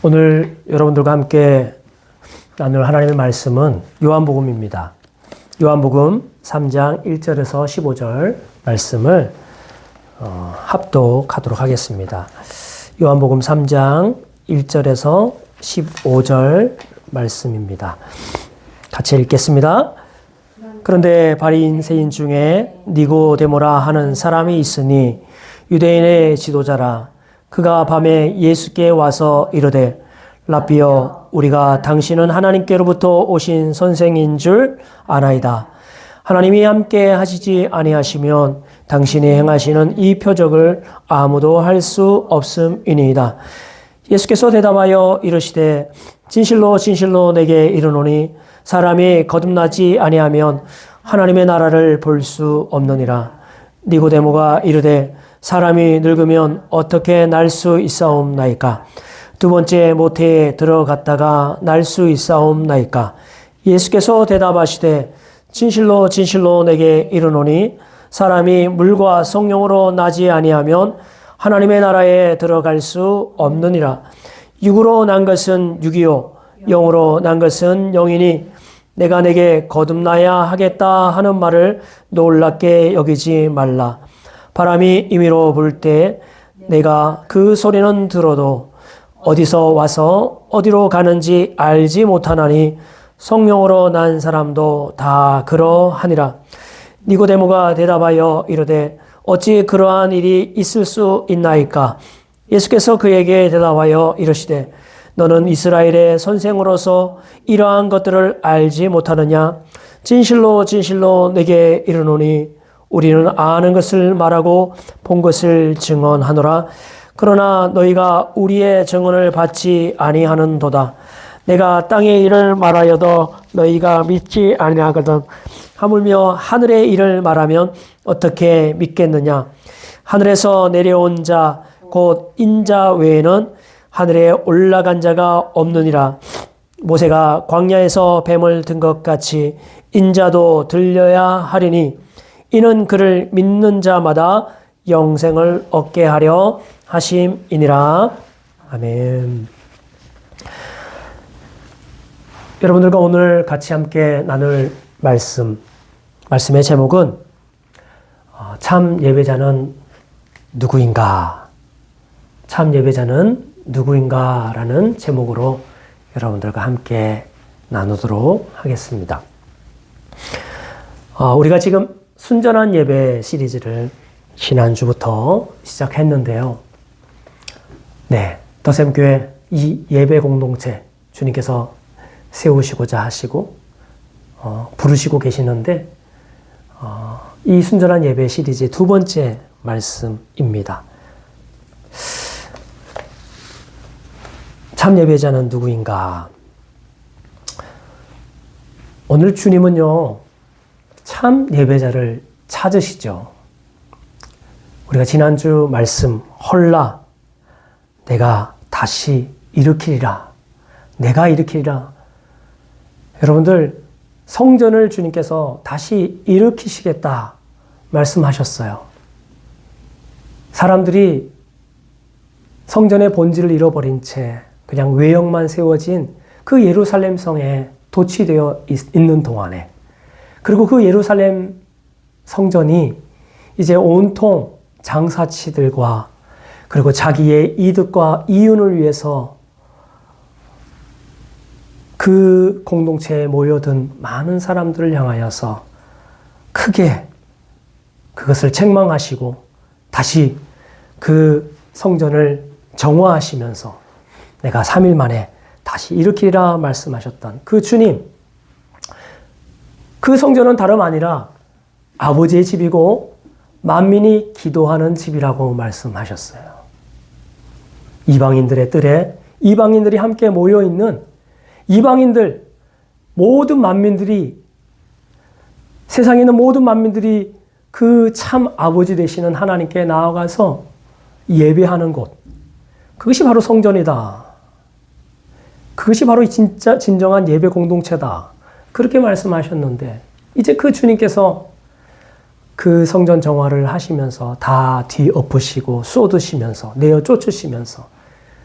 오늘 여러분들과 함께 나눌 하나님의 말씀은 요한복음입니다. 요한복음 3장 1절에서 15절 말씀을 합독하도록 하겠습니다. 요한복음 3장 1절에서 15절 말씀입니다. 같이 읽겠습니다. 그런데 바리새인 세인 중에 니고데모라 하는 사람이 있으니 유대인의 지도자라. 그가 밤에 예수께 와서 이르되 라삐여, 우리가 당신은 하나님께로부터 오신 선생인 줄 아나이다. 하나님이 함께 하시지 아니하시면 당신이 행하시는 이 표적을 아무도 할 수 없음이니이다. 예수께서 대답하여 이르시되 진실로 진실로 내게 이르노니 사람이 거듭나지 아니하면 하나님의 나라를 볼 수 없느니라. 니고데모가 이르되 사람이 늙으면 어떻게 날 수 있사옵나이까? 두 번째 모태에 들어갔다가 날 수 있사옵나이까? 예수께서 대답하시되 진실로 진실로 내게 이르노니 사람이 물과 성령으로 나지 아니하면 하나님의 나라에 들어갈 수 없느니라. 육으로 난 것은 육이요 영으로 난 것은 영이니 내가 내게 거듭나야 하겠다 하는 말을 놀랍게 여기지 말라. 바람이 임의로 불 때 내가 그 소리는 들어도 어디서 와서 어디로 가는지 알지 못하나니 성령으로 난 사람도 다 그러하니라. 니고데모가 대답하여 이르되 어찌 그러한 일이 있을 수 있나이까? 예수께서 그에게 대답하여 이르시되 너는 이스라엘의 선생으로서 이러한 것들을 알지 못하느냐? 진실로 진실로 내게 이르노니 우리는 아는 것을 말하고 본 것을 증언하노라. 그러나 너희가 우리의 증언을 받지 아니하는도다. 내가 땅의 일을 말하여도 너희가 믿지 아니하거든. 하물며 하늘의 일을 말하면 어떻게 믿겠느냐? 하늘에서 내려온 자 곧 인자 외에는 하늘에 올라간 자가 없느니라. 모세가 광야에서 뱀을 든 것 같이 인자도 들려야 하리니 이는 그를 믿는 자마다 영생을 얻게 하려 하심이니라. 아멘. 여러분들과 오늘 같이 함께 나눌 말씀의 제목은 참 예배자는 누구인가? 참 예배자는 누구인가? 라는 제목으로 여러분들과 함께 나누도록 하겠습니다. 우리가 지금 순전한 예배 시리즈를 지난주부터 시작했는데요. 네, 더샘교회 이 예배 공동체 주님께서 세우시고자 하시고 부르시고 계시는데 이 순전한 예배 시리즈의 두 번째 말씀입니다. 참 예배자는 누구인가? 오늘 주님은요, 참 예배자를 찾으시죠. 우리가 지난주 말씀, 헐라, 내가 다시 일으키리라. 내가 일으키리라. 여러분들, 성전을 주님께서 다시 일으키시겠다 말씀하셨어요. 사람들이 성전의 본질을 잃어버린 채 그냥 외형만 세워진 그 예루살렘 성에 도취되어 있는 동안에, 그리고 그 예루살렘 성전이 이제 온통 장사치들과 그리고 자기의 이득과 이윤을 위해서 그 공동체에 모여든 많은 사람들을 향하여서 크게 그것을 책망하시고 다시 그 성전을 정화하시면서 내가 3일 만에 다시 일으키리라 말씀하셨던 그 주님, 그 성전은 다름 아니라 아버지의 집이고 만민이 기도하는 집이라고 말씀하셨어요. 이방인들의 뜰에 이방인들이 함께 모여있는 이방인들, 모든 만민들이, 세상에 있는 모든 만민들이 그 참 아버지 되시는 하나님께 나아가서 예배하는 곳, 그것이 바로 성전이다. 그것이 바로 진정한 예배 공동체다. 그렇게 말씀하셨는데 이제 그 주님께서 그 성전 정화를 하시면서 다 뒤엎으시고 쏟으시면서 내어 쫓으시면서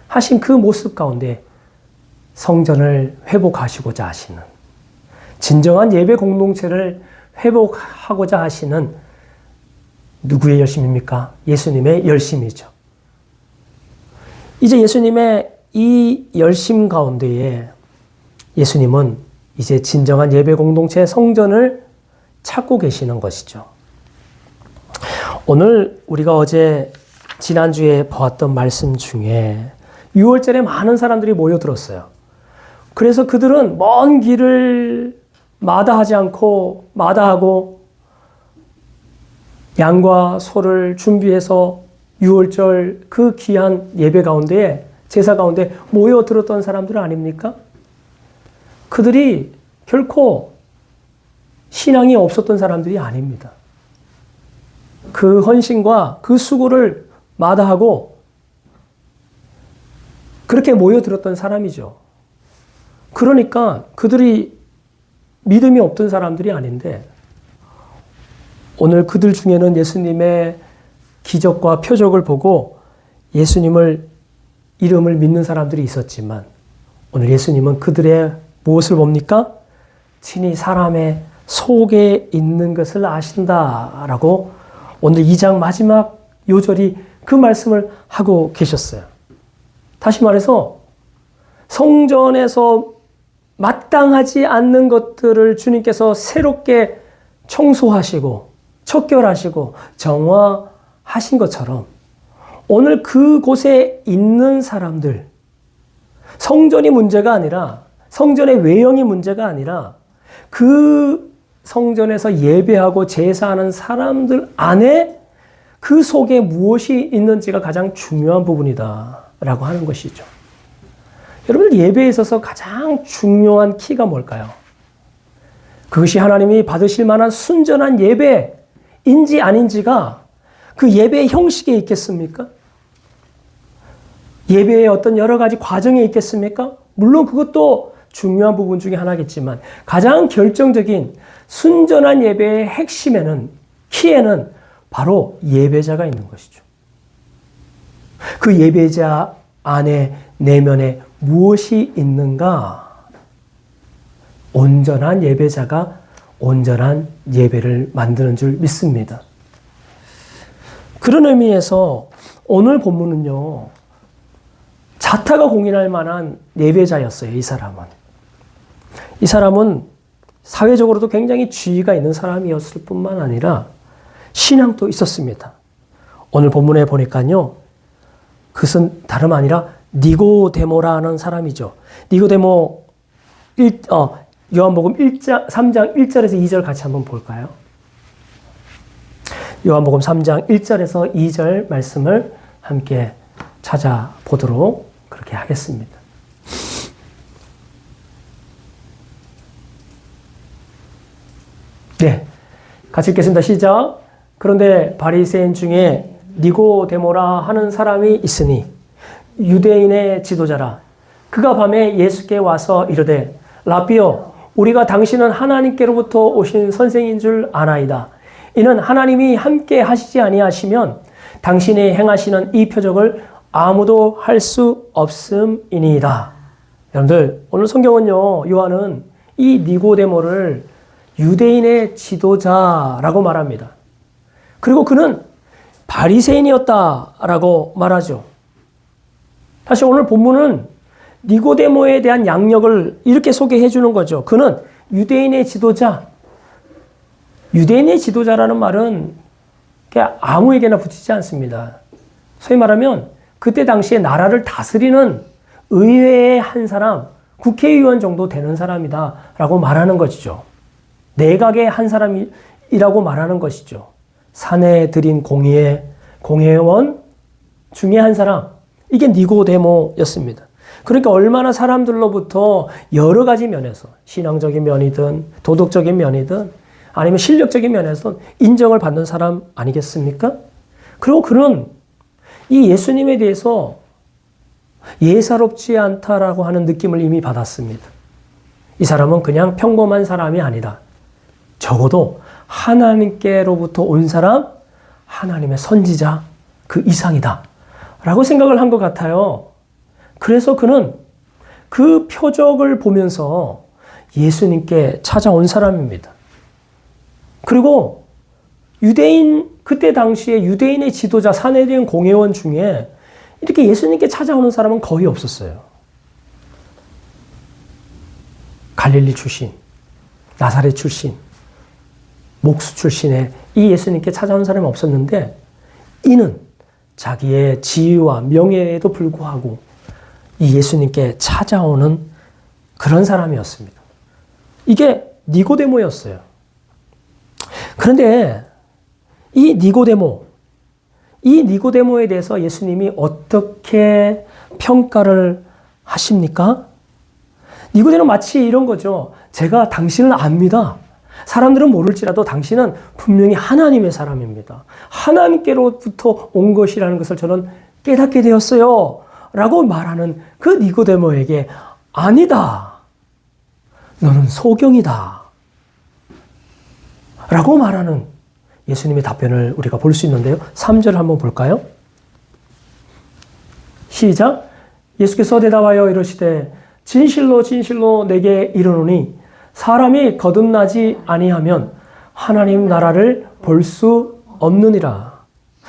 하신 그 모습 가운데 성전을 회복하시고자 하시는, 진정한 예배 공동체를 회복하고자 하시는 누구의 열심입니까? 예수님의 열심이죠. 이제 예수님의 이 열심 가운데에 예수님은 이제 진정한 예배 공동체 성전을 찾고 계시는 것이죠. 오늘 우리가 어제 지난주에 보았던 말씀 중에 6월절에 많은 사람들이 모여들었어요. 그래서 그들은 먼 길을 마다하지 않고 마다하고 양과 소를 준비해서 6월절 그 귀한 예배 가운데, 제사 가운데 모여들었던 사람들 아닙니까? 그들이 결코 신앙이 없었던 사람들이 아닙니다. 그 헌신과 그 수고를 마다하고 그렇게 모여들었던 사람이죠. 그러니까 그들이 믿음이 없던 사람들이 아닌데 오늘 그들 중에는 예수님의 기적과 표적을 보고 예수님을 이름을 믿는 사람들이 있었지만 오늘 예수님은 그들의 무엇을 봅니까? 친히 사람의 속에 있는 것을 아신다라고 오늘 2장 마지막 요절이 그 말씀을 하고 계셨어요. 다시 말해서 성전에서 마땅하지 않는 것들을 주님께서 새롭게 청소하시고 척결하시고 정화하신 것처럼 오늘 그곳에 있는 사람들, 성전이 문제가 아니라 성전의 외형이 문제가 아니라 그 성전에서 예배하고 제사하는 사람들 안에 그 속에 무엇이 있는지가 가장 중요한 부분이다라고 하는 것이죠. 여러분들 예배에 있어서 가장 중요한 키가 뭘까요? 그것이 하나님이 받으실 만한 순전한 예배인지 아닌지가 그 예배의 형식에 있겠습니까? 예배의 어떤 여러 가지 과정에 있겠습니까? 물론 그것도 중요한 부분 중에 하나겠지만 가장 결정적인 순전한 예배의 핵심에는, 키에는 바로 예배자가 있는 것이죠. 그 예배자 안에 내면에 무엇이 있는가? 온전한 예배자가 온전한 예배를 만드는 줄 믿습니다. 그런 의미에서 오늘 본문은요, 자타가 공인할 만한 예배자였어요, 이 사람은. 이 사람은 사회적으로도 굉장히 지위가 있는 사람이었을 뿐만 아니라 신앙도 있었습니다. 오늘 본문에 보니까요, 그것은 다름 아니라 니고데모라는 사람이죠. 니고데모 요한복음 3장 1절에서 2절 같이 한번 볼까요? 요한복음 3장 1절에서 2절 말씀을 함께 찾아보도록 그렇게 하겠습니다. 네, 같이 읽겠습니다. 시작. 그런데 바리새인 중에 니고데모라 하는 사람이 있으니 유대인의 지도자라. 그가 밤에 예수께 와서 이르되 라삐여, 우리가 당신은 하나님께로부터 오신 선생인 줄 아나이다. 이는 하나님이 함께 하시지 아니하시면 당신이 행하시는 이 표적을 아무도 할 수 없음이니이다. 여러분들, 오늘 성경은요, 요한은 이 니고데모를 유대인의 지도자라고 말합니다. 그리고 그는 바리새인이었다라고 말하죠. 다시 오늘 본문은 니고데모에 대한 양력을 이렇게 소개해 주는 거죠. 그는 유대인의 지도자. 유대인의 지도자라는 말은 그냥 아무에게나 붙이지 않습니다. 소위 말하면 그때 당시에 나라를 다스리는 의회의 한 사람, 국회의원 정도 되는 사람이다라고 말하는 것이죠. 내각의 한 사람이라고 말하는 것이죠. 사내들인 공회원 중에 한 사람, 이게 니고데모였습니다. 그러니까 얼마나 사람들로부터 여러 가지 면에서 신앙적인 면이든 도덕적인 면이든 아니면 실력적인 면에서 인정을 받는 사람 아니겠습니까? 그리고 그는 이 예수님에 대해서 예사롭지 않다라고 하는 느낌을 이미 받았습니다. 이 사람은 그냥 평범한 사람이 아니다. 적어도 하나님께로부터 온 사람, 하나님의 선지자 그 이상이다 라고 생각을 한 것 같아요. 그래서 그는 그 표적을 보면서 예수님께 찾아온 사람입니다. 그리고 그때 당시에 유대인의 지도자 산헤드린 공회원 중에 이렇게 예수님께 찾아오는 사람은 거의 없었어요. 갈릴리 출신, 나사렛 출신, 목수 출신의 이 예수님께 찾아오는 사람이 없었는데 이는 자기의 지위와 명예에도 불구하고 이 예수님께 찾아오는 그런 사람이었습니다. 이게 니고데모였어요. 그런데 이 니고데모에 대해서 예수님이 어떻게 평가를 하십니까? 니고데모는 마치 이런 거죠. 제가 당신을 압니다. 사람들은 모를지라도 당신은 분명히 하나님의 사람입니다. 하나님께로부터 온 것이라는 것을 저는 깨닫게 되었어요. 라고 말하는 그 니고데모에게 아니다. 너는 소경이다. 라고 말하는 예수님의 답변을 우리가 볼 수 있는데요. 3절 한번 볼까요? 시작. 예수께서 대답하여 이르시되 진실로 진실로 내게 이르노니 사람이 거듭나지 아니하면 하나님 나라를 볼 수 없느니라.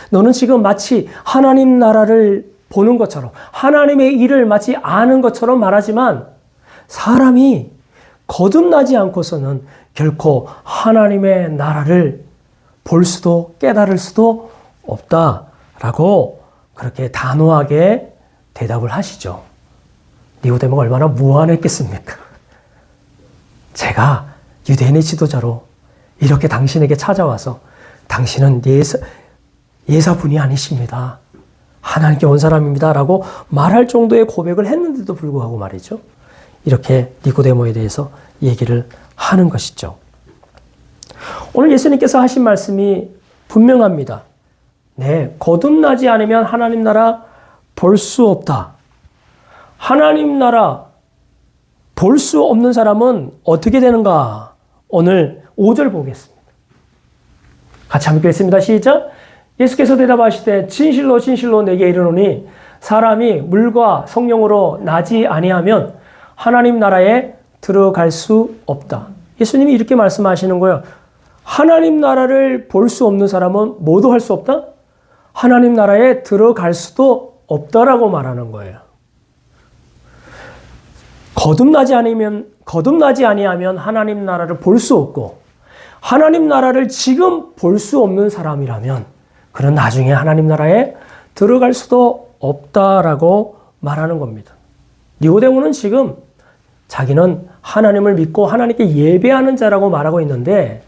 너는 지금 마치 하나님 나라를 보는 것처럼 하나님의 일을 마치 아는 것처럼 말하지만 사람이 거듭나지 않고서는 결코 하나님의 나라를 볼 수도 깨달을 수도 없다라고 그렇게 단호하게 대답을 하시죠. 니고데모가 얼마나 무안했겠습니까? 제가 유대인의 지도자로 이렇게 당신에게 찾아와서 당신은 예사분이 아니십니다. 하나님께 온 사람입니다. 라고 말할 정도의 고백을 했는데도 불구하고 말이죠. 이렇게 니고데모에 대해서 얘기를 하는 것이죠. 오늘 예수님께서 하신 말씀이 분명합니다. 네, 거듭나지 않으면 하나님 나라 볼 수 없다. 하나님 나라 볼 수 없는 사람은 어떻게 되는가? 오늘 5절 보겠습니다. 같이 함께 읽겠습니다. 시작. 예수께서 대답하시되 진실로 진실로 내게 이르노니 사람이 물과 성령으로 나지 아니하면 하나님 나라에 들어갈 수 없다. 예수님이 이렇게 말씀하시는 거예요. 하나님 나라를 볼 수 없는 사람은 뭐도 할 수 없다? 하나님 나라에 들어갈 수도 없다라고 말하는 거예요. 거듭나지 아니하면 하나님 나라를 볼 수 없고 하나님 나라를 지금 볼 수 없는 사람이라면 그는 나중에 하나님 나라에 들어갈 수도 없다라고 말하는 겁니다. 니고데모는 지금 자기는 하나님을 믿고 하나님께 예배하는 자라고 말하고 있는데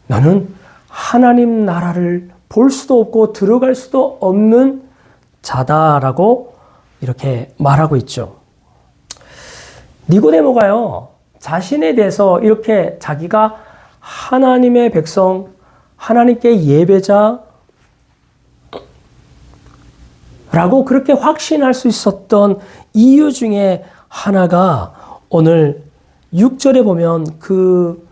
너는 하나님 나라를 볼 수도 없고 들어갈 수도 없는 자다라고 이렇게 말하고 있죠. 니고데모가요, 자신에 대해서 이렇게 자기가 하나님의 백성, 하나님께 예배자, 라고 그렇게 확신할 수 있었던 이유 중에 하나가 오늘 6절에 보면 그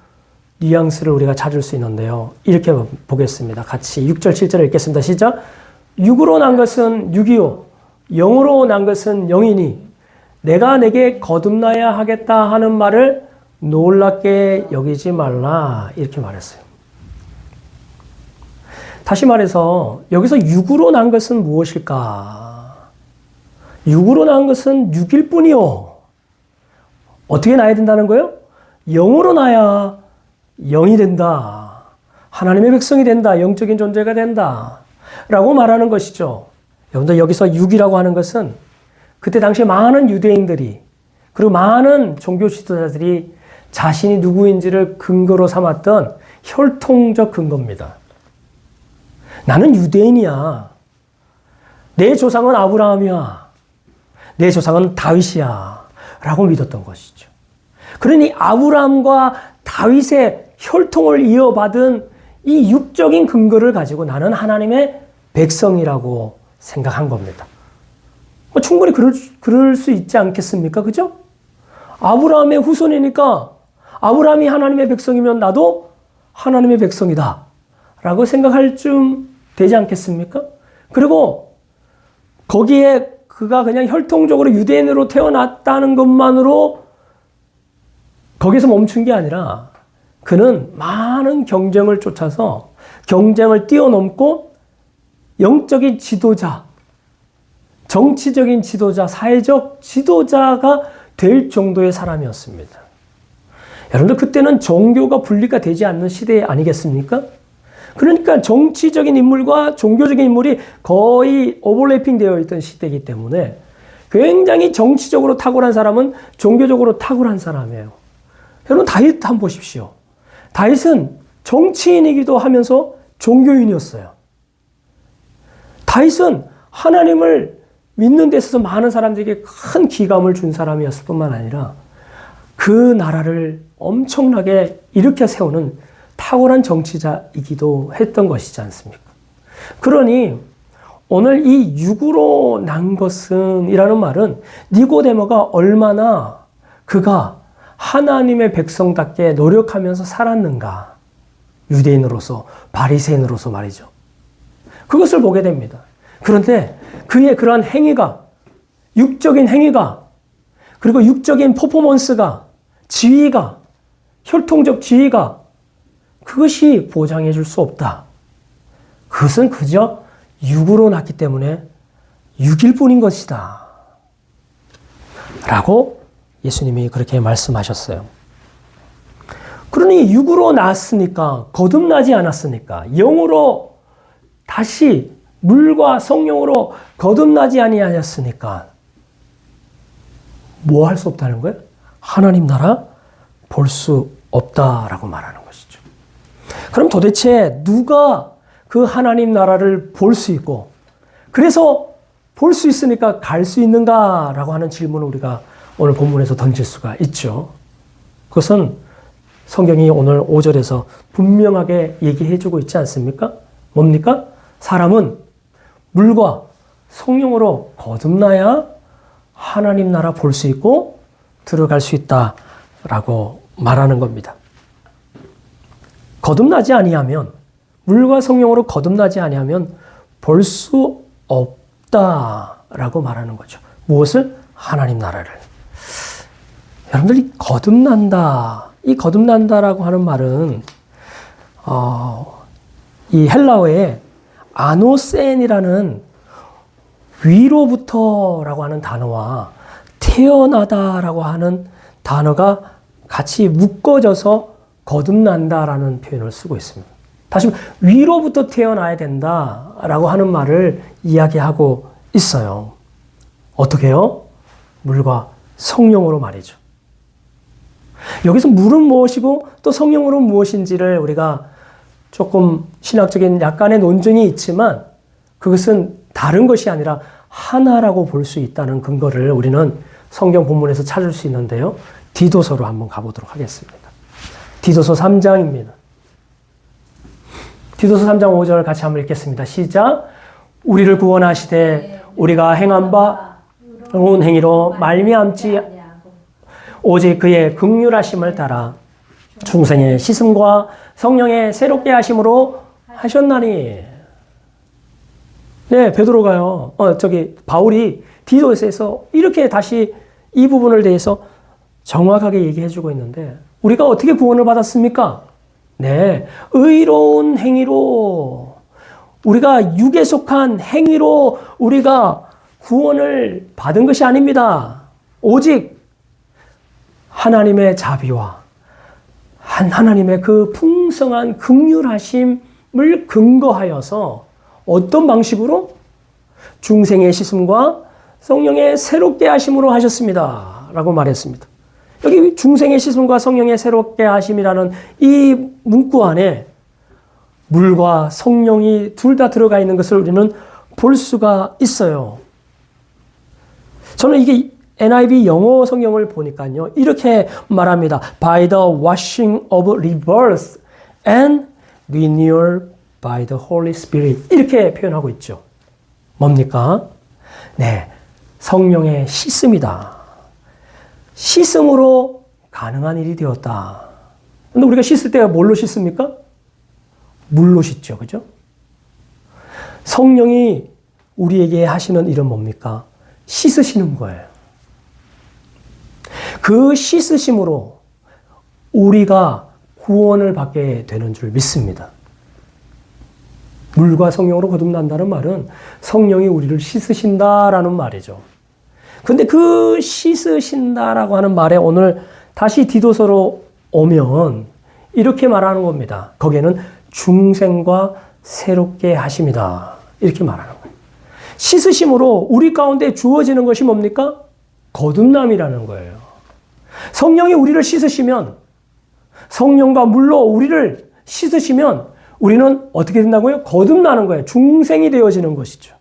뉘앙스를 우리가 찾을 수 있는데요. 이렇게 보겠습니다. 같이 6절, 7절을 읽겠습니다. 시작. 육으로 난 것은 육이요 영으로 난 것은 영이니 내가 내게 거듭나야 하겠다 하는 말을 놀랍게 여기지 말라. 이렇게 말했어요. 다시 말해서 여기서 육으로 난 것은 무엇일까? 육으로 난 것은 육일 뿐이요. 어떻게 나야 된다는 거예요? 영으로 나야 영이 된다. 하나님의 백성이 된다. 영적인 존재가 된다. 라고 말하는 것이죠. 여러분들 여기서 육이라고 하는 것은 그때 당시에 많은 유대인들이 그리고 많은 종교 지도자들이 자신이 누구인지를 근거로 삼았던 혈통적 근거입니다. 나는 유대인이야. 내 조상은 아브라함이야. 내 조상은 다윗이야. 라고 믿었던 것이죠. 그러니 아브라함과 다윗의 혈통을 이어받은 이 육적인 근거를 가지고 나는 하나님의 백성이라고 생각한 겁니다. 충분히 그럴 수 있지 않겠습니까? 그죠? 아브라함의 후손이니까 아브라함이 하나님의 백성이면 나도 하나님의 백성이다. 라고 생각할 쯤 되지 않겠습니까? 그리고 거기에 그가 그냥 혈통적으로 유대인으로 태어났다는 것만으로 거기서 멈춘 게 아니라 그는 많은 경쟁을 쫓아서 경쟁을 뛰어넘고 영적인 지도자, 정치적인 지도자, 사회적 지도자가 될 정도의 사람이었습니다. 여러분들 그때는 종교가 분리가 되지 않는 시대 아니겠습니까? 그러니까 정치적인 인물과 종교적인 인물이 거의 오버래핑 되어 있던 시대이기 때문에 굉장히 정치적으로 탁월한 사람은 종교적으로 탁월한 사람이에요. 여러분 다윗 한번 보십시오. 다윗은 정치인이기도 하면서 종교인이었어요. 다윗은 하나님을 믿는 데 있어서 많은 사람들에게 큰 기감을 준 사람이었을 뿐만 아니라 그 나라를 엄청나게 일으켜 세우는 탁월한 정치자이기도 했던 것이지 않습니까? 그러니 오늘 이 육으로 난 것은 이라는 말은 니고데모가 얼마나 그가 하나님의 백성답게 노력하면서 살았는가. 유대인으로서, 바리새인으로서 말이죠. 그것을 보게 됩니다. 그런데 그의 그러한 행위가, 육적인 행위가, 그리고 육적인 퍼포먼스가, 지위가, 혈통적 지위가 그것이 보장해 줄 수 없다. 그것은 그저 육으로 났기 때문에 육일 뿐인 것이다. 라고 예수님이 그렇게 말씀하셨어요. 그러니 육으로 났으니까, 거듭나지 않았으니까, 영으로 다시 물과 성령으로 거듭나지 아니하였으니까 뭐 할 수 없다는 거예요? 하나님 나라 볼 수 없다라고 말하는 것이죠. 그럼 도대체 누가 그 하나님 나라를 볼 수 있고 그래서 볼 수 있으니까 갈 수 있는가라고 하는 질문을 우리가 오늘 본문에서 던질 수가 있죠. 그것은 성경이 오늘 5절에서 분명하게 얘기해 주고 있지 않습니까? 뭡니까? 사람은 물과 성령으로 거듭나야 하나님 나라 볼 수 있고 들어갈 수 있다라고 말하는 겁니다. 거듭나지 아니하면, 물과 성령으로 거듭나지 아니하면 볼 수 없다라고 말하는 거죠. 무엇을? 하나님 나라를. 여러분들이 거듭난다, 이 거듭난다라고 하는 말은 이 헬라어에 아노센이라는 위로부터라고 하는 단어와 태어나다라고 하는 단어가 같이 묶어져서 거듭난다라는 표현을 쓰고 있습니다. 다시 위로부터 태어나야 된다라고 하는 말을 이야기하고 있어요. 어떻게 해요? 물과 성령으로 말이죠. 여기서 물은 무엇이고 또 성령으로 무엇인지를 우리가 조금 신학적인 약간의 논쟁이 있지만 그것은 다른 것이 아니라 하나라고 볼 수 있다는 근거를 우리는 성경 본문에서 찾을 수 있는데요. 디도서로 한번 가보도록 하겠습니다. 디도서 3장입니다. 디도서 3장 5절 같이 한번 읽겠습니다. 시작. 우리를 구원하시되 우리가 행한 바 좋은 행위로 말미암지 오직 그의 긍휼하심을 따라 중생의 씻음과 성령의 새롭게 하심으로 하셨나니. 네, 베드로가요. 바울이 디도서에서 이렇게 다시 이 부분을 대해서 정확하게 얘기해 주고 있는데 우리가 어떻게 구원을 받았습니까? 네, 의로운 행위로, 우리가 육에 속한 행위로 우리가 구원을 받은 것이 아닙니다. 오직 하나님의 자비와 하나님의 그 풍성한 긍휼하심을 근거하여서 어떤 방식으로? 중생의 씻음과 성령의 새롭게 하심으로 하셨습니다. 라고 말했습니다. 여기 중생의 씻음과 성령의 새롭게 하심이라는 이 문구 안에 물과 성령이 둘 다 들어가 있는 것을 우리는 볼 수가 있어요. 저는 이게 NIV 영어 성경을 보니까요, 이렇게 말합니다. By the washing of rebirth and renewal by the Holy Spirit. 이렇게 표현하고 있죠. 뭡니까? 네, 성령의 씻음이다. 씻음으로 가능한 일이 되었다. 근데 우리가 씻을 때가 뭘로 씻습니까? 물로 씻죠. 그죠? 성령이 우리에게 하시는 일은 뭡니까? 씻으시는 거예요. 그 씻으심으로 우리가 구원을 받게 되는 줄 믿습니다. 물과 성령으로 거듭난다는 말은 성령이 우리를 씻으신다라는 말이죠. 근데 그 씻으신다라고 하는 말에 오늘 다시 디도서로 오면 이렇게 말하는 겁니다. 거기에는 중생과 새롭게 하심이다. 이렇게 말하는 거예요. 씻으심으로 우리 가운데 주어지는 것이 뭡니까? 거듭남이라는 거예요. 성령이 우리를 씻으시면, 성령과 물로 우리를 씻으시면 우리는 어떻게 된다고요? 거듭나는 거예요. 중생이 되어지는 것이죠.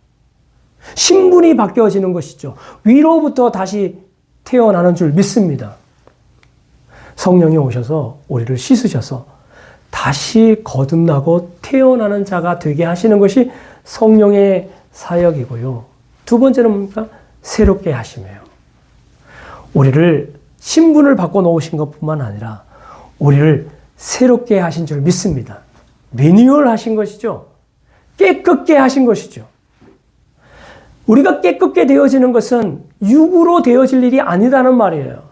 신분이 바뀌어지는 것이죠. 위로부터 다시 태어나는 줄 믿습니다. 성령이 오셔서 우리를 씻으셔서 다시 거듭나고 태어나는 자가 되게 하시는 것이 성령의 사역이고요. 두 번째는 뭡니까? 새롭게 하심이에요. 우리를 신분을 바꿔 놓으신 것뿐만 아니라 우리를 새롭게 하신 줄 믿습니다. 리뉴얼 하신 것이죠. 깨끗게 하신 것이죠. 우리가 깨끗게 되어지는 것은 육으로 되어질 일이 아니라는 말이에요.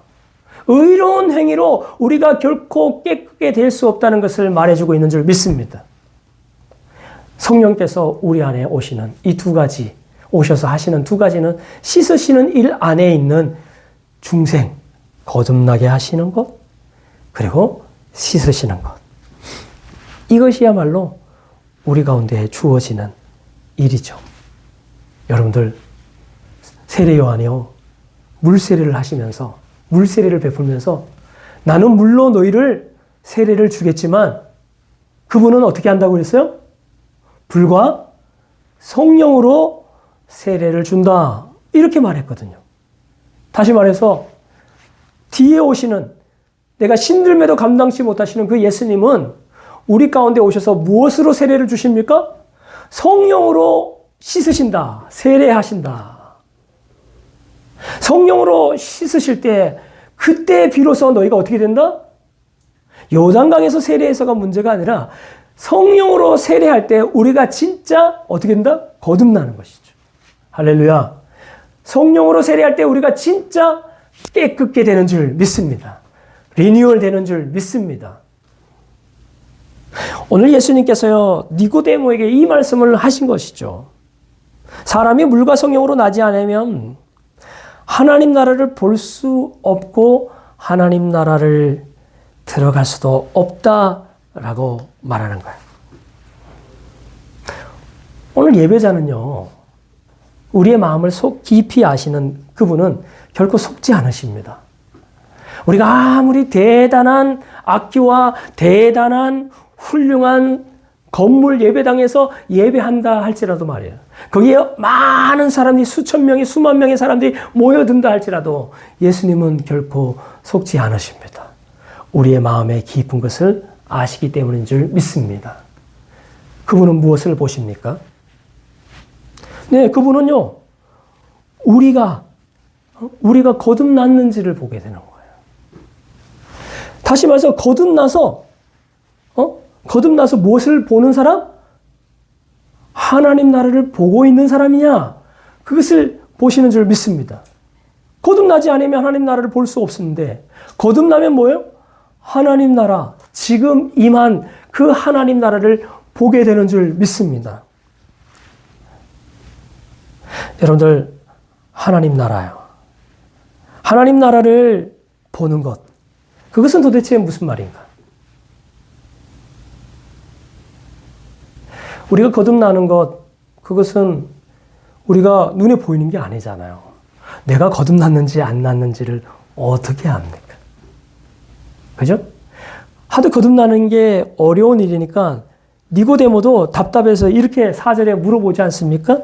의로운 행위로 우리가 결코 깨끗게 될 수 없다는 것을 말해주고 있는 줄 믿습니다. 성령께서 우리 안에 오시는 이 두 가지, 오셔서 하시는 두 가지는 씻으시는 일 안에 있는 중생, 거듭나게 하시는 것, 그리고 씻으시는 것. 이것이야말로 우리 가운데 주어지는 일이죠. 여러분들, 세례 요한이요, 물세례를 하시면서, 물세례를 베풀면서 나는 물로 너희를 세례를 주겠지만 그분은 어떻게 한다고 그랬어요? 불과 성령으로 세례를 준다. 이렇게 말했거든요. 다시 말해서 뒤에 오시는, 내가 신들매도 감당치 못하시는 그 예수님은 우리 가운데 오셔서 무엇으로 세례를 주십니까? 성령으로 씻으신다. 세례하신다. 성령으로 씻으실 때 그때 비로소 너희가 어떻게 된다? 요단강에서 세례해서가 문제가 아니라 성령으로 세례할 때 우리가 진짜 어떻게 된다? 거듭나는 것이죠. 할렐루야. 성령으로 세례할 때 우리가 진짜 깨끗게 되는 줄 믿습니다. 리뉴얼 되는 줄 믿습니다. 오늘 예수님께서요, 니고데모에게 이 말씀을 하신 것이죠. 사람이 물과 성령으로 나지 않으면 하나님 나라를 볼 수 없고 하나님 나라를 들어갈 수도 없다라고 말하는 거예요. 오늘 예배자는요, 우리의 마음을 속 깊이 아시는 그분은 결코 속지 않으십니다. 우리가 아무리 대단한 악기와 대단한 훌륭한 건물 예배당에서 예배한다 할지라도 말이에요. 거기에 많은 사람들이 수천 명이 수만 명의 사람들이 모여든다 할지라도 예수님은 결코 속지 않으십니다. 우리의 마음의 깊은 것을 아시기 때문인 줄 믿습니다. 그분은 무엇을 보십니까? 네, 그분은요, 우리가 거듭났는지를 보게 되는 거예요. 다시 말해서 거듭나서 무엇을 보는 사람? 하나님 나라를 보고 있는 사람이냐? 그것을 보시는 줄 믿습니다. 거듭나지 않으면 하나님 나라를 볼 수 없는데, 거듭나면 뭐예요? 하나님 나라, 지금 임한 그 하나님 나라를 보게 되는 줄 믿습니다. 여러분들, 하나님 나라요. 하나님 나라를 보는 것. 그것은 도대체 무슨 말인가? 우리가 거듭나는 것, 그것은 우리가 눈에 보이는 게 아니잖아요. 내가 거듭났는지 안 났는지를 어떻게 압니까? 그죠? 하도 거듭나는 게 어려운 일이니까 니고데모도 답답해서 이렇게 4절에 물어보지 않습니까?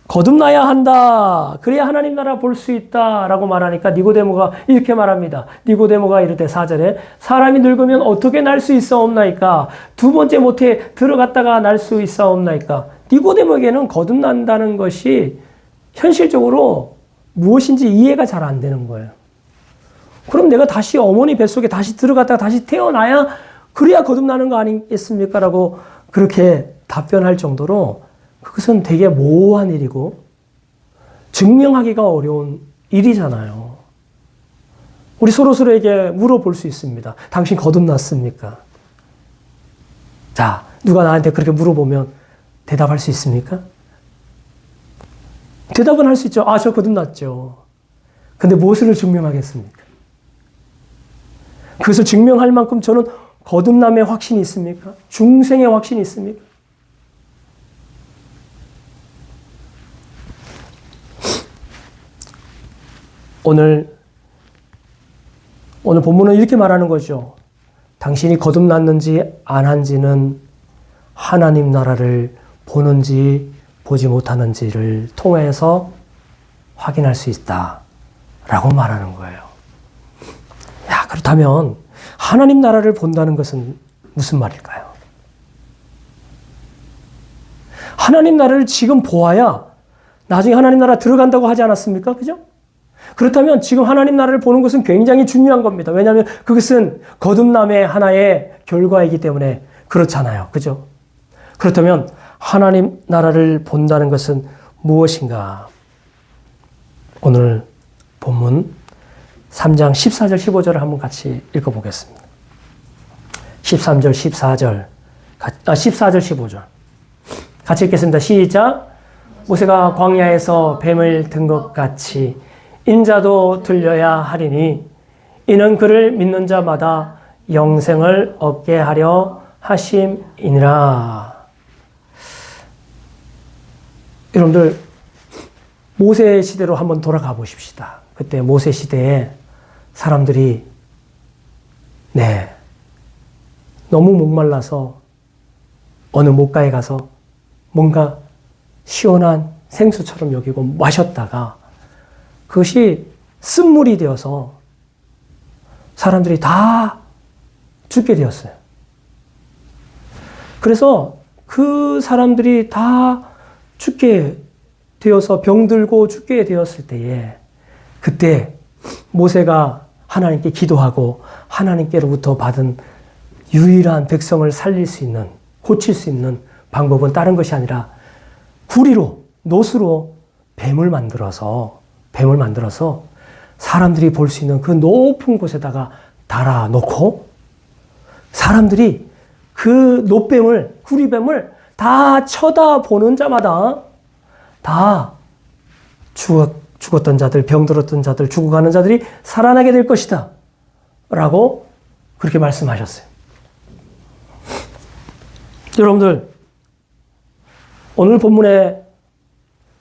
거듭나야 한다. 그래야 하나님 나라 볼 수 있다. 라고 말하니까 니고데모가 이렇게 말합니다. 니고데모가 이르되 4절에 사람이 늙으면 어떻게 날 수 있사옵나이까? 두 번째 모태에 들어갔다가 날 수 있사옵나이까? 니고데모에게는 거듭난다는 것이 현실적으로 무엇인지 이해가 잘 안 되는 거예요. 그럼 내가 다시 어머니 뱃속에 다시 들어갔다가 다시 태어나야 그래야 거듭나는 거 아니겠습니까? 라고 그렇게 답변할 정도로 그것은 되게 모호한 일이고 증명하기가 어려운 일이잖아요. 우리 서로서로에게 물어볼 수 있습니다. 당신 거듭났습니까? 자, 누가 나한테 그렇게 물어보면 대답할 수 있습니까? 대답은 할 수 있죠. 아, 저 거듭났죠. 근데 무엇을 증명하겠습니까? 그것을 증명할 만큼 저는 거듭남의 확신이 있습니까? 중생의 확신이 있습니까? 오늘 본문은 이렇게 말하는 거죠. 당신이 거듭났는지 안 한지는 하나님 나라를 보는지 보지 못하는지를 통해서 확인할 수 있다 라고 말하는 거예요. 야, 그렇다면 하나님 나라를 본다는 것은 무슨 말일까요? 하나님 나라를 지금 보아야 나중에 하나님 나라 들어간다고 하지 않았습니까? 그죠? 그렇다면 지금 하나님 나라를 보는 것은 굉장히 중요한 겁니다. 왜냐하면 그것은 거듭남의 하나의 결과이기 때문에 그렇잖아요. 그죠? 그렇다면 하나님 나라를 본다는 것은 무엇인가? 오늘 본문 3장 14절 15절을 한번 같이 읽어보겠습니다. 13절 14절 14절 15절 같이 읽겠습니다. 시작. 모세가 광야에서 뱀을 든 것 같이 인자도 들려야 하리니 이는 그를 믿는 자마다 영생을 얻게 하려 하심이니라. 여러분들 모세 시대로 한번 돌아가 보십시다. 그때 모세 시대에 사람들이 너무 목말라서 어느 목가에 가서 뭔가 시원한 생수처럼 여기고 마셨다가 그것이 쓴물이 되어서 사람들이 다 죽게 되었어요. 그래서 그 사람들이 다 죽게 되어서 병들고 죽게 되었을 때에 그때 모세가 하나님께 기도하고 하나님께로부터 받은 유일한 백성을 살릴 수 있는, 고칠 수 있는 방법은 다른 것이 아니라 구리로, 노수로 뱀을 만들어서 사람들이 볼 수 있는 그 높은 곳에다가 달아놓고 사람들이 그 노뱀을, 구리뱀을 다 쳐다보는 자마다 다 죽었던 자들, 병들었던 자들, 죽어가는 자들이 살아나게 될 것이다 라고 그렇게 말씀하셨어요. 여러분들, 오늘 본문에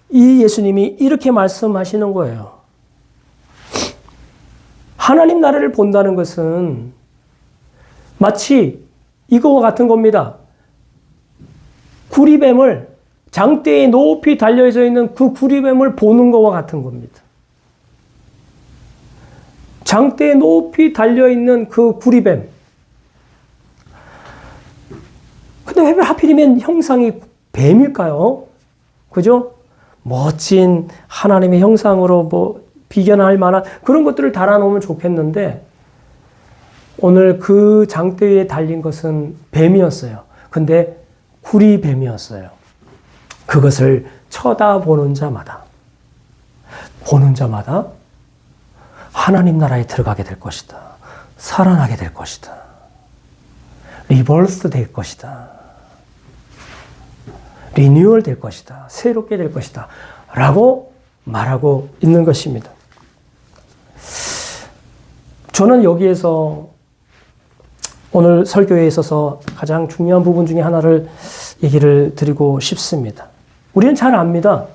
이 예수님이 이렇게 말씀하시는 거예요. 하나님 나라를 본다는 것은 마치 이거와 같은 겁니다. 구리뱀을, 장대에 높이 달려져 있는 그 구리뱀을 보는 것과 같은 겁니다. 장대에 높이 달려있는 그 구리뱀. 근데 왜 하필이면 형상이 뱀일까요? 그죠? 멋진 하나님의 형상으로 비견할 만한 그런 것들을 달아놓으면 좋겠는데 오늘 그 장대 위에 달린 것은 뱀이었어요. 근데 구리뱀이었어요. 그것을 쳐다보는 자마다 하나님 나라에 들어가게 될 것이다. 살아나게 될 것이다. 리버스 될 것이다. 리뉴얼 될 것이다. 새롭게 될 것이다. 라고 말하고 있는 것입니다. 저는 여기에서 오늘 설교에 있어서 가장 중요한 부분 중에 하나를 얘기를 드리고 싶습니다. 우리는 잘 압니다.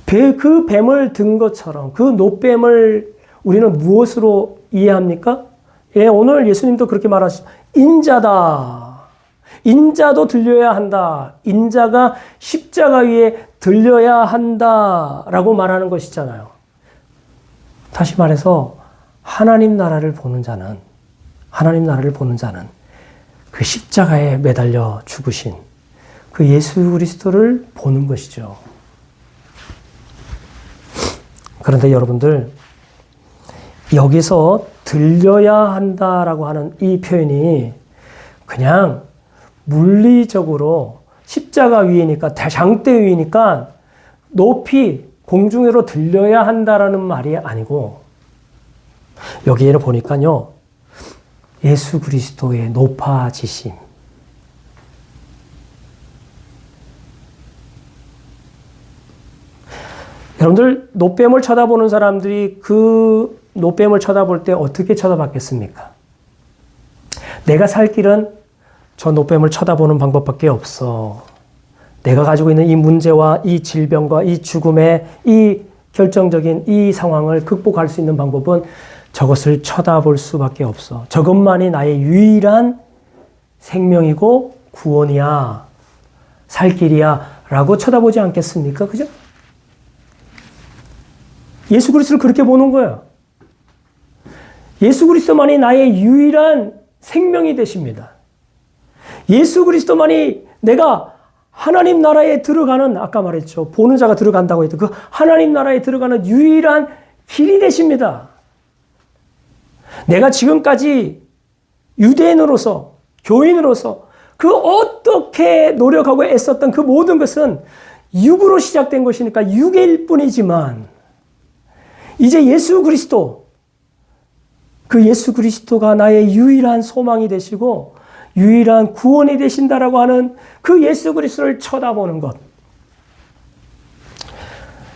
그 뱀을 든 것처럼 그 노뱀을 우리는 무엇으로 이해합니까? 오늘 예수님도 그렇게 말하시죠. 인자다. 인자도 들려야 한다. 인자가 십자가 위에 들려야 한다. 라고 말하는 것이잖아요. 다시 말해서 하나님 나라를 보는 자는 그 십자가에 매달려 죽으신 그 예수 그리스도를 보는 것이죠. 그런데 여러분들, 여기서 들려야 한다라고 하는 이 표현이 그냥 물리적으로 십자가 위이니까, 장대 위이니까 높이 공중으로 들려야 한다라는 말이 아니고 여기에는 보니까요. 예수 그리스도의 높아지심. 여러분들 노뱀을 쳐다보는 사람들이 그 노뱀을 쳐다볼 때 어떻게 쳐다봤겠습니까? 내가 살 길은 저 노뱀을 쳐다보는 방법밖에 없어. 내가 가지고 있는 이 문제와 이 질병과 이 죽음의 이 결정적인 이 상황을 극복할 수 있는 방법은 저것을 쳐다볼 수밖에 없어. 저것만이 나의 유일한 생명이고 구원이야. 살 길이야. 라고 쳐다보지 않겠습니까? 그죠? 예수 그리스도를 그렇게 보는 거예요. 예수 그리스도만이 나의 유일한 생명이 되십니다. 예수 그리스도만이 내가 하나님 나라에 들어가는, 아까 말했죠. 보는 자가 들어간다고 했던 그 하나님 나라에 들어가는 유일한 길이 되십니다. 내가 지금까지 유대인으로서, 교인으로서 그 어떻게 노력하고 애썼던 그 모든 것은 육으로 시작된 것이니까 육일 뿐이지만 이제 예수 그리스도, 그 예수 그리스도가 나의 유일한 소망이 되시고 유일한 구원이 되신다라고 하는 그 예수 그리스도를 쳐다보는 것.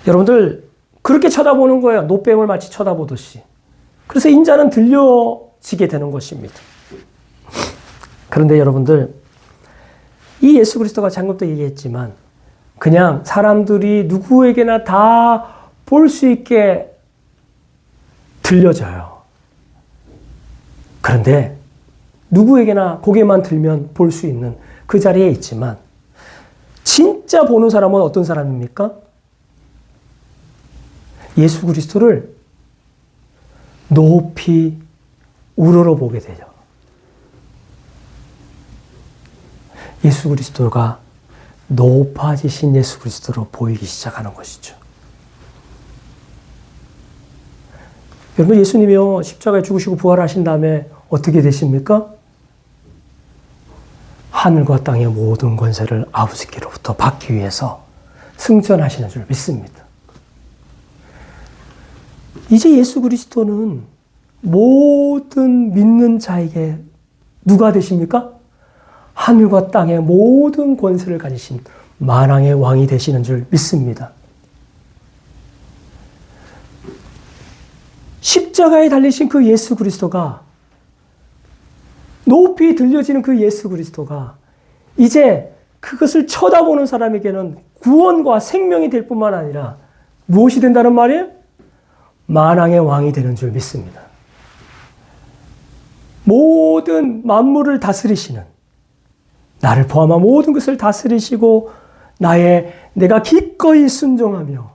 여러분들 그렇게 쳐다보는 거예요. 노뱀을 마치 쳐다보듯이. 그래서 인자는 들려지게 되는 것입니다. 그런데 여러분들 이 예수 그리스도가 방금도 얘기했지만 그냥 사람들이 누구에게나 다 볼 수 있게 들려져요. 그런데 누구에게나 고개만 들면 볼 수 있는 그 자리에 있지만 진짜 보는 사람은 어떤 사람입니까? 예수 그리스도를 높이 우러러 보게 되죠. 예수 그리스도가 높아지신 예수 그리스도로 보이기 시작하는 것이죠. 여러분 예수님이요 십자가에 죽으시고 부활하신 다음에 어떻게 되십니까? 하늘과 땅의 모든 권세를 아버지께로부터 받기 위해서 승천하시는 줄 믿습니다. 이제 예수 그리스도는 모든 믿는 자에게 누가 되십니까? 하늘과 땅의 모든 권세를 가지신 만왕의 왕이 되시는 줄 믿습니다. 십자가에 달리신 그 예수 그리스도가 높이 들려지는 그 예수 그리스도가 이제 그것을 쳐다보는 사람에게는 구원과 생명이 될 뿐만 아니라 무엇이 된다는 말이에요? 만왕의 왕이 되는 줄 믿습니다. 모든 만물을 다스리시는, 나를 포함한 모든 것을 다스리시고 내가 기꺼이 순종하며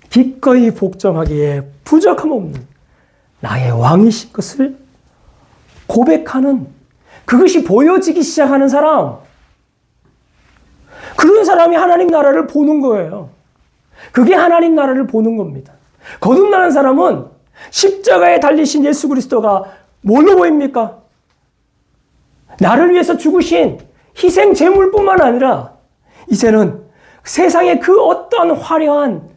기꺼이 복종하기에 부족함 없는 나의 왕이신 것을 고백하는, 그것이 보여지기 시작하는 사람, 그런 사람이 하나님 나라를 보는 거예요. 그게 하나님 나라를 보는 겁니다. 거듭나는 사람은 십자가에 달리신 예수 그리스도가 뭘로 보입니까? 나를 위해서 죽으신 희생 제물뿐만 아니라 이제는 세상의 그 어떤 화려한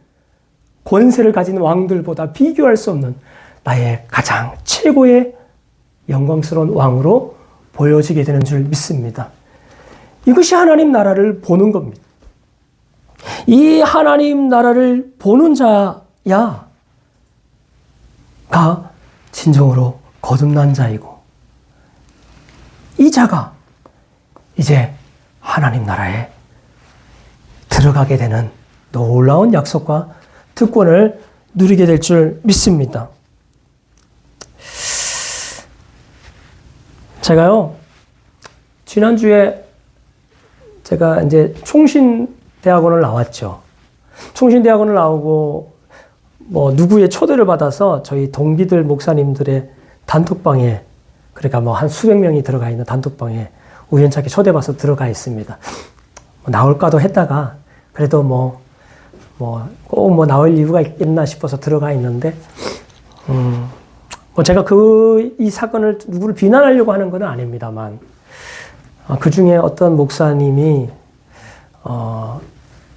권세를 가진 왕들보다 비교할 수 없는 나의 가장 최고의 영광스러운 왕으로 보여지게 되는 줄 믿습니다. 이것이 하나님 나라를 보는 겁니다. 이 하나님 나라를 보는 자야가 진정으로 거듭난 자이고 이 자가 이제 하나님 나라에 들어가게 되는 놀라운 약속과 특권을 누리게 될 줄 믿습니다. 제가요, 지난주에 제가 이제 총신대학원을 나왔죠. 총신대학원을 나오고 누구의 초대를 받아서 저희 동기들 목사님들의 단톡방에, 그러니까 한 수백 명이 들어가 있는 단톡방에 우연찮게 초대받아서 들어가 있습니다. 나올까도 했다가 그래도 꼭 나올 이유가 있나 싶어서 들어가 있는데, 제가 이 사건을 누구를 비난하려고 하는 건 아닙니다만, 그 중에 어떤 목사님이,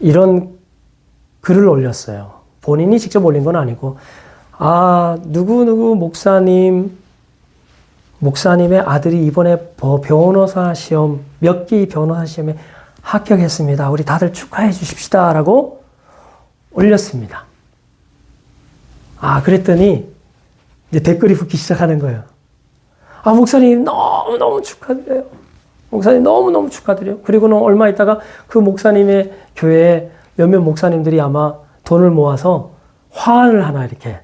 이런 글을 올렸어요. 본인이 직접 올린 건 아니고, 누구누구 목사님의 아들이 이번에 변호사 시험, 몇 기 변호사 시험에 합격했습니다. 우리 다들 축하해 주십시다. 라고 올렸습니다. 그랬더니 이제 댓글이 붙기 시작하는 거예요. 목사님 너무너무 축하드려요. 목사님 너무너무 축하드려요. 그리고는 얼마 있다가 그 목사님의 교회에 몇몇 목사님들이 아마 돈을 모아서 화환을 하나 이렇게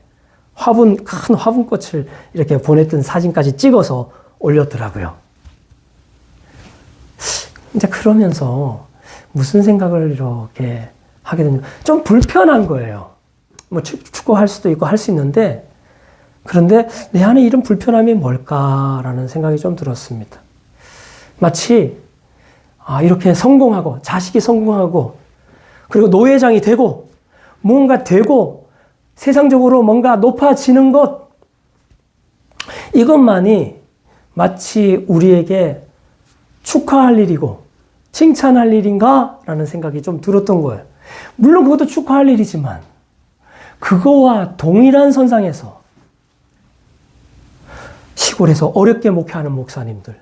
큰 화분꽃을 이렇게 보냈던 사진까지 찍어서 올렸더라고요. 이제 그러면서 무슨 생각을 이렇게 하게 되냐. 좀 불편한 거예요. 뭐 축구할 수도 있고 할 수 있는데, 그런데 내 안에 이런 불편함이 뭘까라는 생각이 좀 들었습니다. 마치 이렇게 성공하고 자식이 성공하고 그리고 노회장이 되고 뭔가 되고 세상적으로 뭔가 높아지는 것, 이것만이 마치 우리에게 축하할 일이고 칭찬할 일인가? 라는 생각이 좀 들었던 거예요. 물론 그것도 축하할 일이지만 그거와 동일한 선상에서 시골에서 어렵게 목회하는 목사님들,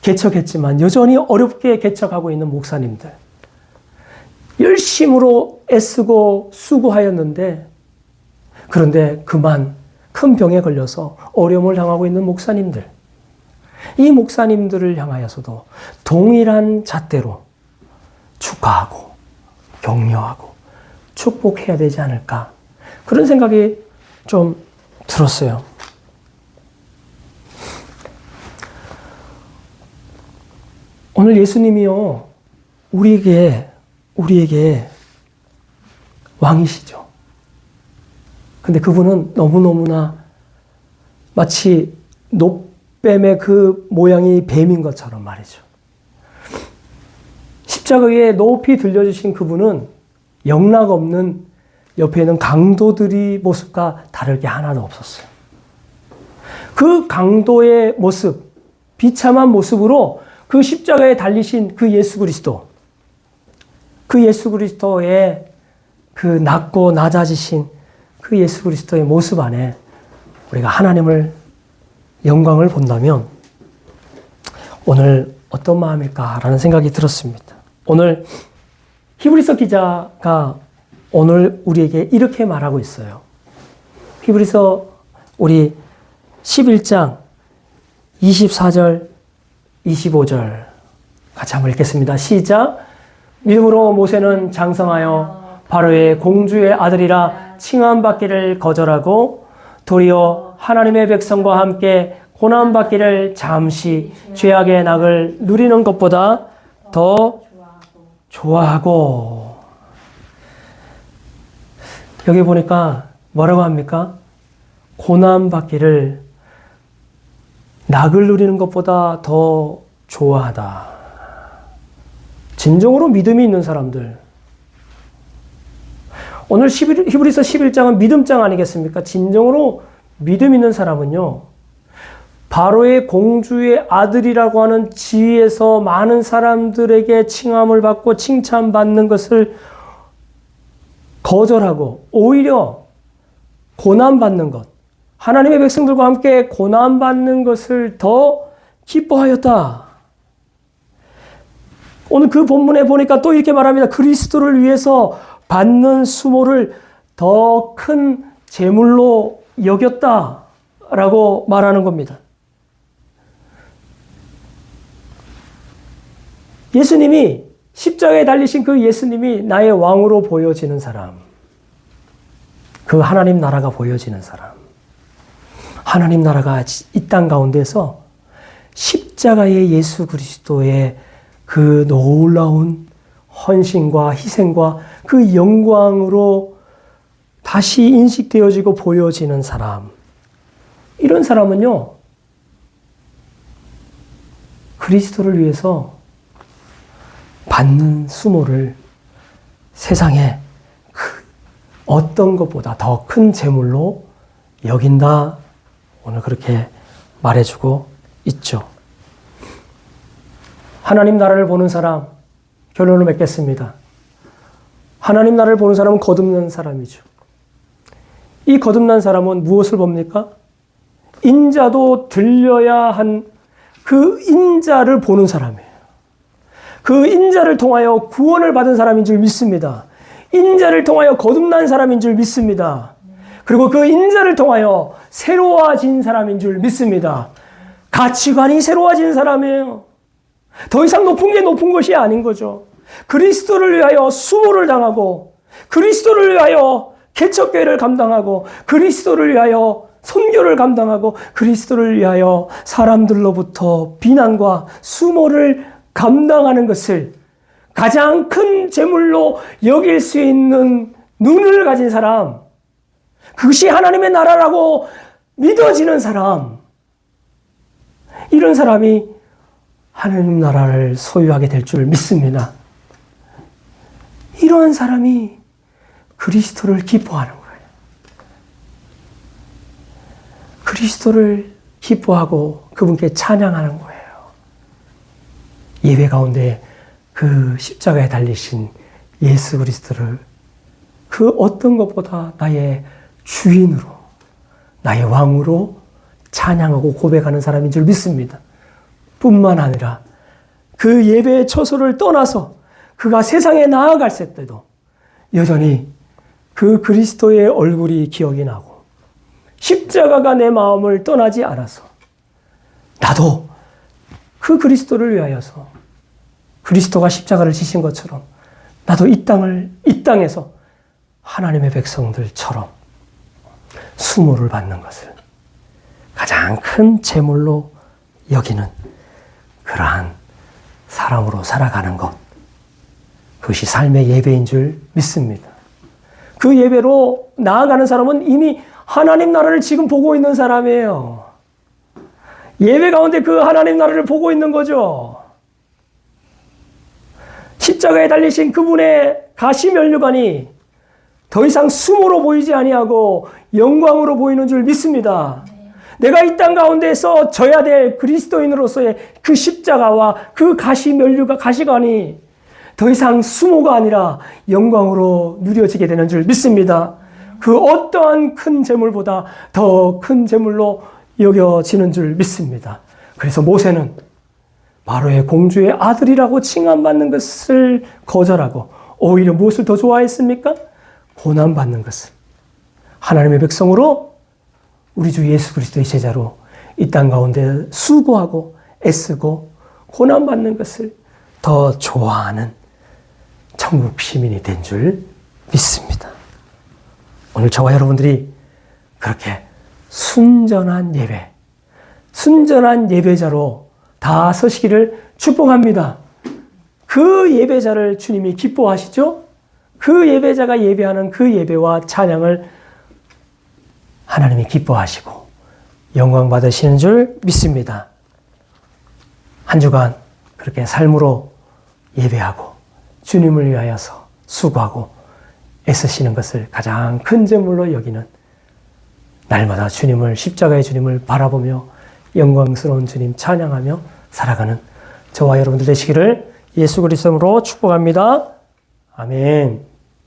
개척했지만 여전히 어렵게 개척하고 있는 목사님들, 열심으로 애쓰고 수고하였는데 그런데 그만 큰 병에 걸려서 어려움을 당하고 있는 목사님들, 이 목사님들을 향하여서도 동일한 잣대로 축하하고 격려하고 축복해야 되지 않을까, 그런 생각이 좀 들었어요. 오늘 예수님이요, 우리에게 왕이시죠. 근데 그분은 너무너무나 마치 뱀의 그 모양이 뱀인 것처럼 말이죠. 십자가 위에 높이 들려주신 그분은 영락 없는 옆에 있는 강도들의 모습과 다를 게 하나도 없었어요. 그 강도의 모습, 비참한 모습으로 그 십자가에 달리신 그 예수 그리스도의 그 낮고 낮아지신 그 예수 그리스도의 모습 안에 우리가 하나님을 영광을 본다면 오늘 어떤 마음일까라는 생각이 들었습니다. 오늘 히브리서 기자가 오늘 우리에게 이렇게 말하고 있어요. 히브리서 우리 11장 24절 25절 같이 한번 읽겠습니다. 시작. 믿음으로 모세는 장성하여 바로의 공주의 아들이라 칭함받기를 거절하고 도리어 하나님의 백성과 함께 고난받기를 잠시 죄악의 낙을 누리는 것보다 더 좋아하고. 여기 보니까 뭐라고 합니까? 고난받기를 낙을 누리는 것보다 더 좋아하다. 진정으로 믿음이 있는 사람들. 오늘 히브리서 11장은 믿음장 아니겠습니까? 진정으로 믿음 있는 사람은요, 바로의 공주의 아들이라고 하는 지위에서 많은 사람들에게 칭함을 받고 칭찬받는 것을 거절하고 오히려 고난받는 것, 하나님의 백성들과 함께 고난받는 것을 더 기뻐하였다. 오늘 그 본문에 보니까 또 이렇게 말합니다. 그리스도를 위해서 받는 수모를 더 큰 재물로 여겼다라고 말하는 겁니다. 예수님이 십자가에 달리신 그 예수님이 나의 왕으로 보여지는 사람, 그 하나님 나라가 보여지는 사람, 하나님 나라가 이 땅 가운데서 십자가의 예수 그리스도의 그 놀라운 헌신과 희생과 그 영광으로 다시 인식되어지고 보여지는 사람, 이런 사람은요, 그리스도를 위해서 받는 수모를 세상에 어떤 것보다 더 큰 재물로 여긴다. 오늘 그렇게 말해주고 있죠. 하나님 나라를 보는 사람, 결론을 맺겠습니다. 하나님 나라를 보는 사람은 거듭난 사람이죠. 이 거듭난 사람은 무엇을 봅니까? 인자도 들려야 한 그 인자를 보는 사람이에요. 그 인자를 통하여 구원을 받은 사람인 줄 믿습니다. 인자를 통하여 거듭난 사람인 줄 믿습니다. 그리고 그 인자를 통하여 새로워진 사람인 줄 믿습니다. 가치관이 새로워진 사람이에요. 더 이상 높은 게 높은 것이 아닌 거죠. 그리스도를 위하여 수모를 당하고, 그리스도를 위하여 개척교회를 감당하고, 그리스도를 위하여 선교를 감당하고, 그리스도를 위하여 사람들로부터 비난과 수모를 감당하는 것을 가장 큰 재물로 여길 수 있는 눈을 가진 사람, 그것이 하나님의 나라라고 믿어지는 사람, 이런 사람이 하나님 나라를 소유하게 될 줄 믿습니다. 이러한 사람이 그리스도를 기뻐하는 거예요. 그리스도를 기뻐하고 그분께 찬양하는 거예요. 예배 가운데 그 십자가에 달리신 예수 그리스도를 그 어떤 것보다 나의 주인으로, 나의 왕으로 찬양하고 고백하는 사람인 줄 믿습니다. 뿐만 아니라 그 예배의 처소를 떠나서 그가 세상에 나아갔을 때도 여전히 그 그리스도의 얼굴이 기억이 나고, 십자가가 내 마음을 떠나지 않아서 나도 그 그리스도를 위하여서 그리스도가 십자가를 지신 것처럼 나도 이 땅에서 하나님의 백성들처럼 수모를 받는 것을 가장 큰 재물로 여기는 그러한 사람으로 살아가는 것, 그것이 삶의 예배인 줄 믿습니다. 그 예배로 나아가는 사람은 이미 하나님 나라를 지금 보고 있는 사람이에요. 예배 가운데 그 하나님 나라를 보고 있는 거죠. 십자가에 달리신 그분의 가시면류관이 더 이상 수모로 보이지 아니하고 영광으로 보이는 줄 믿습니다. 내가 이 땅 가운데서 져야 될 그리스도인으로서의 그 십자가와 그 가시관이 더 이상 수모가 아니라 영광으로 누려지게 되는 줄 믿습니다. 그 어떠한 큰 재물보다 더 큰 재물로 여겨지는 줄 믿습니다. 그래서 모세는 바로의 공주의 아들이라고 칭함받는 것을 거절하고 오히려 무엇을 더 좋아했습니까? 고난받는 것을. 하나님의 백성으로 우리 주 예수 그리스도의 제자로 이 땅 가운데 수고하고 애쓰고 고난받는 것을 더 좋아하는 천국 시민이 된 줄 믿습니다. 오늘 저와 여러분들이 그렇게 순전한 예배, 순전한 예배자로 다 서시기를 축복합니다. 그 예배자를 주님이 기뻐하시죠? 그 예배자가 예배하는 그 예배와 찬양을 하나님이 기뻐하시고 영광 받으시는 줄 믿습니다. 한 주간 그렇게 삶으로 예배하고 주님을 위하여서 수고하고 애쓰시는 것을 가장 큰 재물로 여기는, 날마다 주님을, 십자가의 주님을 바라보며 영광스러운 주님 찬양하며 살아가는 저와 여러분들 되시기를 예수 그리스도로 축복합니다. 아멘.